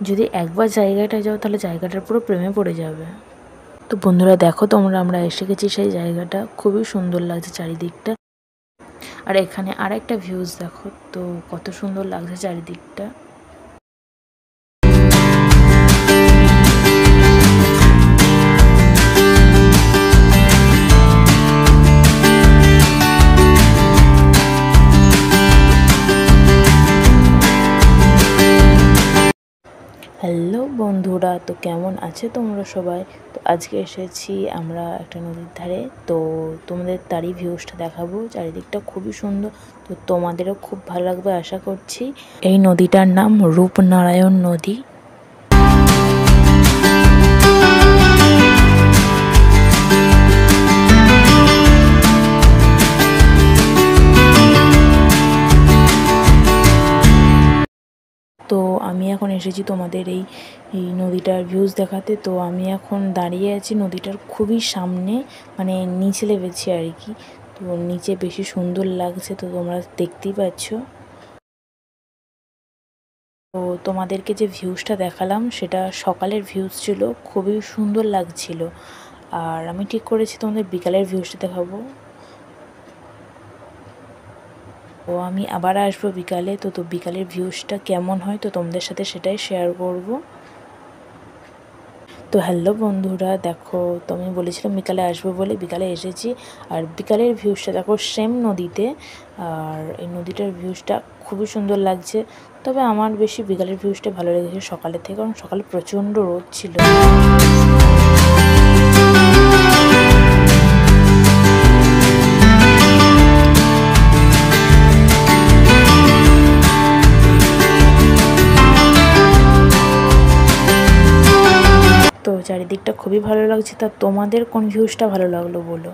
যদি একবার জায়গাটা যাও তাহলে জায়গাটার পুরো প্রেমে পড়ে যাবে। তো বন্ধুরা দেখো তোমরা, আমরা এসে গেছি সেই জায়গাটা, খুবই সুন্দর লাগছে চারিদিকটা। আর এখানে আর একটা ভিউজ দেখো তো, কত সুন্দর লাগছে চারিদিকটা। হ্যালো বন্ধুরা, তো কেমন আছে তোমরা সবাই? তো আজকে এসেছি আমরা একটা নদীর ধারে, তো তোমাদের তারই ভিউজটা দেখাবো। চারিদিকটা খুবই সুন্দর, তো তোমাদেরও খুব ভালো লাগবে আশা করছি। এই নদীটার নাম রূপনারায়ণ নদী। তো আমি এখন এসেছি তোমাদের এই নদীটার ভিউজ দেখাতে। তো আমি এখন দাঁড়িয়ে আছি নদীটার খুবই সামনে, মানে নিচে নেমেছি আর কি। তো নিচে বেশি সুন্দর লাগছে, তো তোমরা দেখতেই পাচ্ছ। তো তোমাদেরকে যে ভিউজটা দেখালাম সেটা সকালের ভিউজ ছিল, খুবই সুন্দর লাগছিল। আর আমি ঠিক করেছি তোমাদের বিকালের ভিউজটা দেখাবো। তো আমি আবার আসবো বিকালে, তো বিকালের ভিউজটা কেমন হয় তো তোমাদের সাথে সেটাই শেয়ার করব। তো হ্যালো বন্ধুরা, দেখো তো আমি বলেছিলাম বিকালে আসবো বলে, বিকালে এসেছি। আর বিকালের ভিউজটা দেখো সেম নদীতে, আর এই নদীটার ভিউজটা খুবই সুন্দর লাগছে। তবে আমার বেশি বিকালের ভিউজটা ভালো লেগেছে সকালের থেকে, কারণ সকালে প্রচণ্ড রোদ ছিল। তো চারিদিকটা খুবই ভালো লাগছে। তা তোমাদের কোন ভিউজটা ভালো লাগলো বলো।